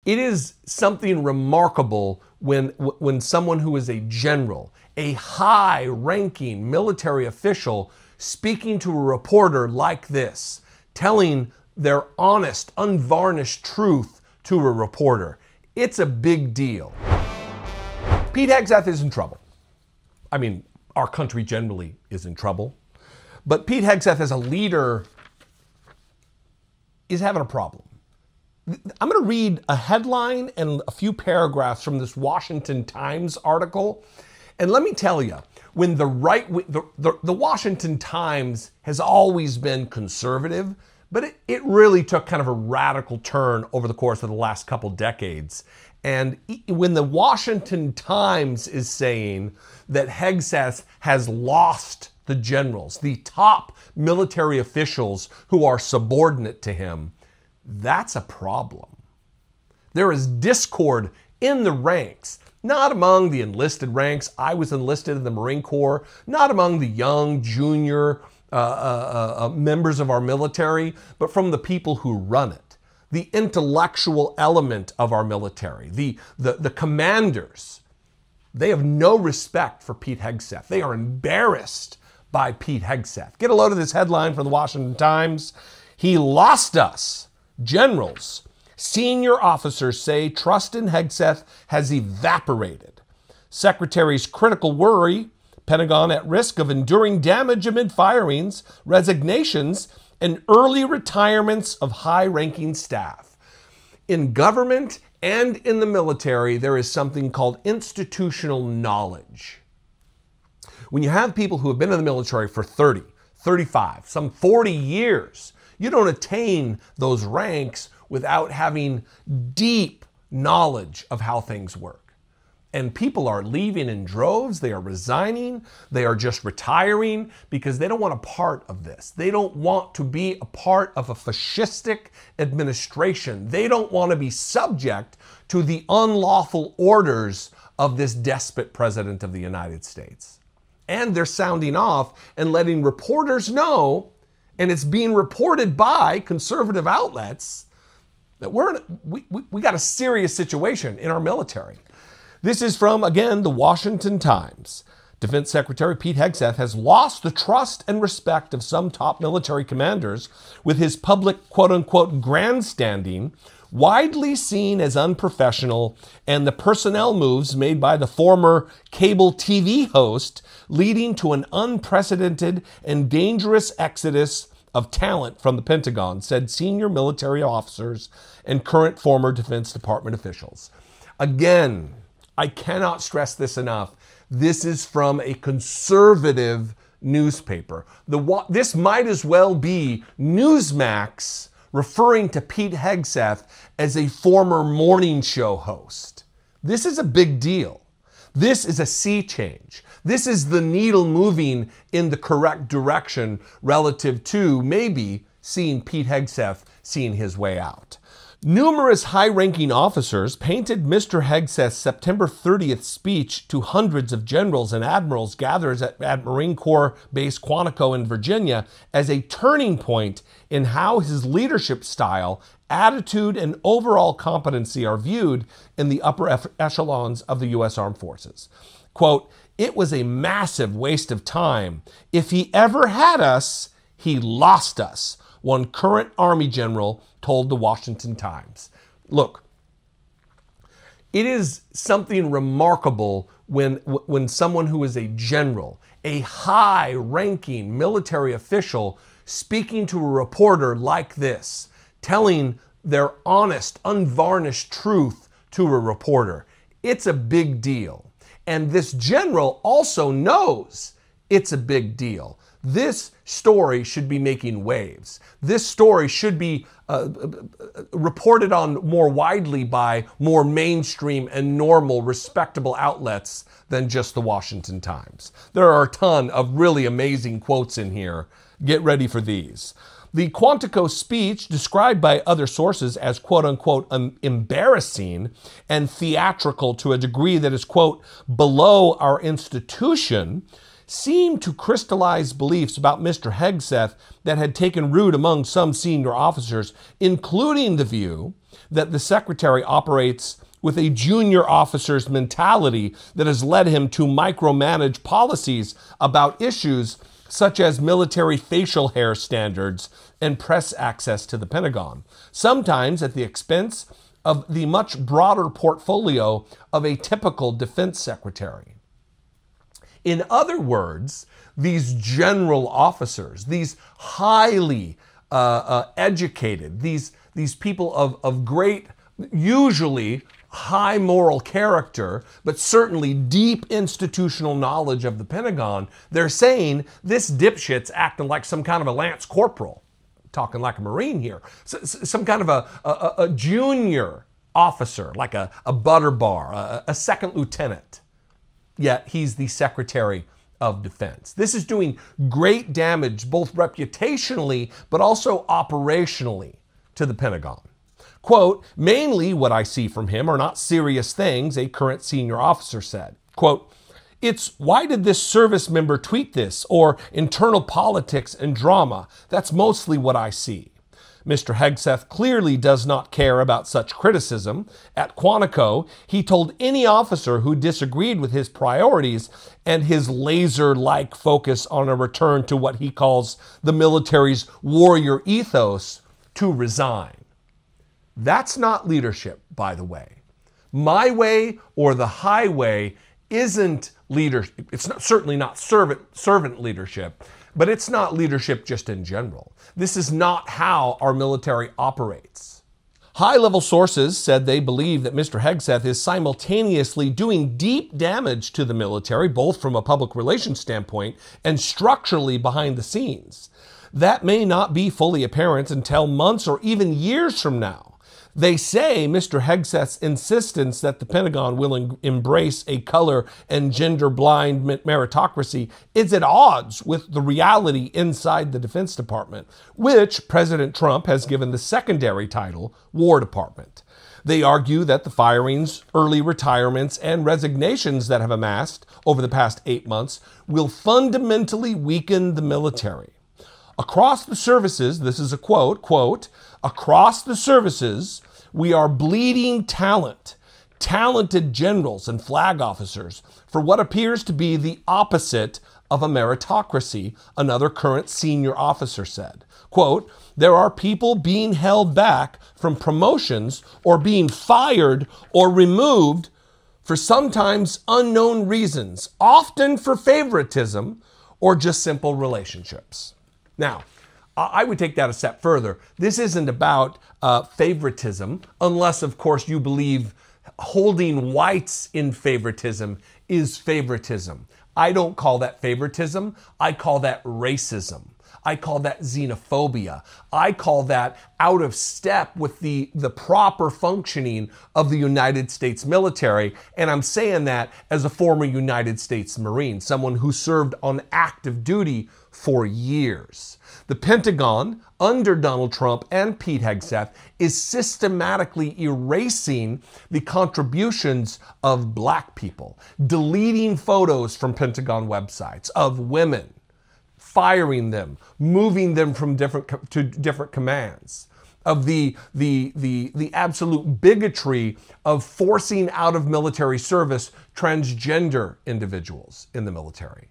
It is something remarkable when someone who is a general, a high-ranking military official, speaking to a reporter like this, telling their honest, unvarnished truth to a reporter. It's a big deal. Pete Hegseth is in trouble. I mean, our country generally is in trouble. But Pete Hegseth as a leader is having a problem. I'm going to read a headline and a few paragraphs from this Washington Times article. And let me tell you, when the Washington Times has always been conservative, but it really took kind of a radical turn over the course of the last couple decades. And when the Washington Times is saying that Hegseth has lost the generals, the top military officials who are subordinate to him, that's a problem. There is discord in the ranks, not among the enlisted ranks. I was enlisted in the Marine Corps, not among the young, junior members of our military, but from the people who run it. The intellectual element of our military, the commanders, they have no respect for Pete Hegseth. They are embarrassed by Pete Hegseth. Get a load of this headline from the Washington Times. He lost us. Generals, senior officers say trust in Hegseth has evaporated. Secretary's critical worry, Pentagon at risk of enduring damage amid firings, resignations, and early retirements of high-ranking staff. In government and in the military, there is something called institutional knowledge. When you have people who have been in the military for 30, 35, some 40 years, you don't attain those ranks without having deep knowledge of how things work. And people are leaving in droves, they are resigning, they are just retiring because they don't want a part of this. They don't want to be a part of a fascistic administration. They don't want to be subject to the unlawful orders of this despot president of the United States. And they're sounding off and letting reporters know, and it's being reported by conservative outlets, that we got a serious situation in our military. This is from, again, the Washington Times. Defense Secretary Pete Hegseth has lost the trust and respect of some top military commanders with his public, quote-unquote, grandstanding, widely seen as unprofessional, and the personnel moves made by the former cable TV host leading to an unprecedented and dangerous exodus of talent from the Pentagon, said senior military officers and current former Defense Department officials. Again, I cannot stress this enough. This is from a conservative newspaper. This might as well be Newsmax referring to Pete Hegseth as a former morning show host. This is a big deal. This is a sea change. This is the needle moving in the correct direction relative to maybe seeing Pete Hegseth seeing his way out. Numerous high-ranking officers painted Mr. Hegseth's September 30th speech to hundreds of generals and admirals gathered at Marine Corps Base Quantico in Virginia as a turning point in how his leadership style, attitude, and overall competency are viewed in the upper echelons of the U.S. Armed Forces. Quote, "It was a massive waste of time. If he ever had us, he lost us," one current Army general told the Washington Times. Look, it is something remarkable when someone who is a general, a high-ranking military official, speaking to a reporter like this, telling their honest, unvarnished truth to a reporter. It's a big deal. And this general also knows it's a big deal. This story should be making waves. This story should be reported on more widely by more mainstream and normal, respectable outlets than just the Washington Times. There are a ton of really amazing quotes in here. Get ready for these. The Quantico speech, described by other sources as quote-unquote embarrassing and theatrical to a degree that is, quote, below our institution, seemed to crystallize beliefs about Mr. Hegseth that had taken root among some senior officers, including the view that the secretary operates with a junior officer's mentality that has led him to micromanage policies about issues such as military facial hair standards and press access to the Pentagon, sometimes at the expense of the much broader portfolio of a typical defense secretary. In other words, these general officers, these highly educated, these people of great, usually high moral character, but certainly deep institutional knowledge of the Pentagon, they're saying this dipshit's acting like some kind of a lance corporal, talking like a Marine here, some kind of a junior officer, like a butter bar, a second lieutenant, yet he's the Secretary of Defense. This is doing great damage, both reputationally, but also operationally to the Pentagon. Quote, mainly what I see from him are not serious things, a current senior officer said. Quote, it's why did this service member tweet this, or internal politics and drama. That's mostly what I see. Mr. Hegseth clearly does not care about such criticism. At Quantico, he told any officer who disagreed with his priorities and his laser-like focus on a return to what he calls the military's warrior ethos to resign. That's not leadership, by the way. My way or the highway isn't leadership. It's certainly not servant leadership, but it's not leadership just in general. This is not how our military operates. High-level sources said they believe that Mr. Hegseth is simultaneously doing deep damage to the military, both from a public relations standpoint and structurally behind the scenes. That may not be fully apparent until months or even years from now. They say Mr. Hegseth's insistence that the Pentagon will embrace a color and gender-blind meritocracy is at odds with the reality inside the Defense Department, which President Trump has given the secondary title War Department. They argue that the firings, early retirements, and resignations that have amassed over the past 8 months will fundamentally weaken the military. Across the services, this is a quote, across the services, we are bleeding talented generals and flag officers for what appears to be the opposite of a meritocracy, another current senior officer said. Quote, there are people being held back from promotions or being fired or removed for sometimes unknown reasons, often for favoritism or just simple relationships. Now, I would take that a step further. This isn't about favoritism, unless, of course, you believe holding whites in favoritism is favoritism. I don't call that favoritism. I call that racism. I call that xenophobia. I call that out of step with the proper functioning of the United States military. And I'm saying that as a former United States Marine, someone who served on active duty for years. The Pentagon, under Donald Trump and Pete Hegseth, is systematically erasing the contributions of black people, deleting photos from Pentagon websites of women, firing them, moving them from different commands, of the absolute bigotry of forcing out of military service transgender individuals in the military.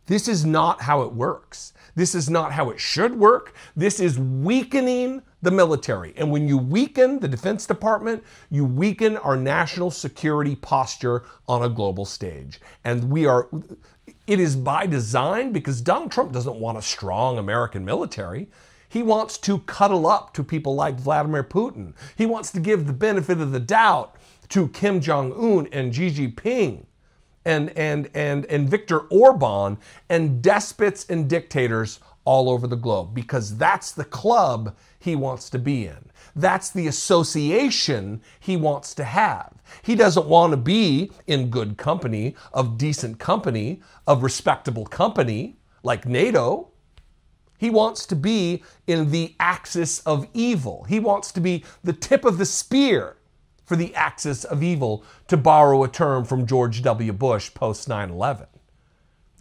This is not how it works. This is not how it should work. This is weakening the military. And when you weaken the Defense Department, you weaken our national security posture on a global stage. And it is by design, because Donald Trump doesn't want a strong American military. He wants to cuddle up to people like Vladimir Putin. He wants to give the benefit of the doubt to Kim Jong-un and Xi Jinping and Viktor Orban and despots and dictators all over the globe, because that's the club he wants to be in. That's the association he wants to have. He doesn't want to be in good company, of decent company, of respectable company like NATO. He wants to be in the axis of evil. He wants to be the tip of the spear for the axis of evil, to borrow a term from George W. Bush post 9/11.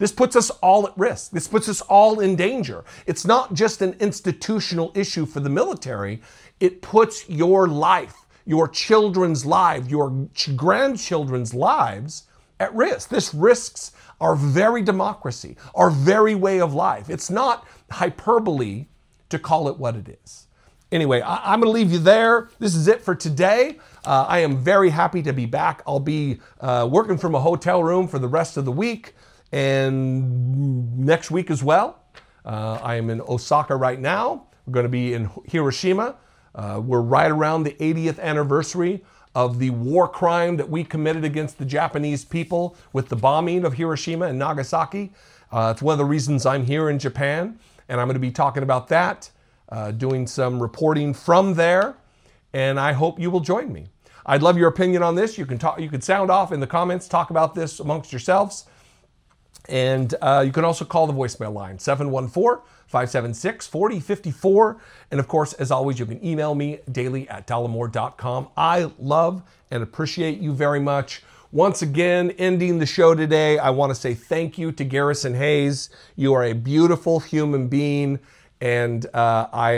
This puts us all at risk. This puts us all in danger. It's not just an institutional issue for the military. It puts your life, your children's lives, your grandchildren's lives at risk. This risks our very democracy, our very way of life. It's not hyperbole to call it what it is. Anyway, I'm going to leave you there. This is it for today. I am very happy to be back. I'll be working from a hotel room for the rest of the week and next week as well. I am in Osaka right now. We're going to be in Hiroshima. We're right around the 80th anniversary of the war crime that we committed against the Japanese people with the bombing of Hiroshima and Nagasaki. It's one of the reasons I'm here in Japan, and I'm going to be talking about that, doing some reporting from there, and I hope you will join me. I'd love your opinion on this. You can sound off in the comments, talk about this amongst yourselves, and you can also call the voicemail line, 714-576-4054. And of course, as always, you can email me daily@dollemore.com. I love and appreciate you very much. Once again, ending the show today, I want to say thank you to Garrison Hayes. You are a beautiful human being, and I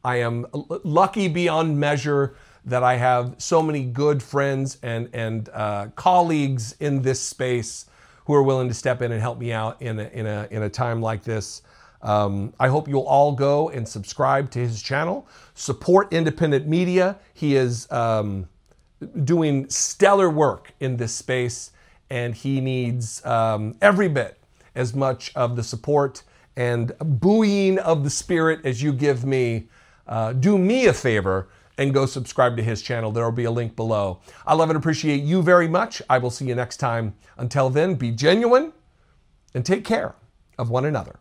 am lucky beyond measure that I have so many good friends and colleagues in this space who are willing to step in and help me out in a time like this. I hope you'll all go and subscribe to his channel. Support independent media. He is doing stellar work in this space, and he needs every bit as much of the support and buoying of the spirit as you give me. Do me a favor and go subscribe to his channel. There will be a link below. I love and appreciate you very much. I will see you next time. Until then, be genuine and take care of one another.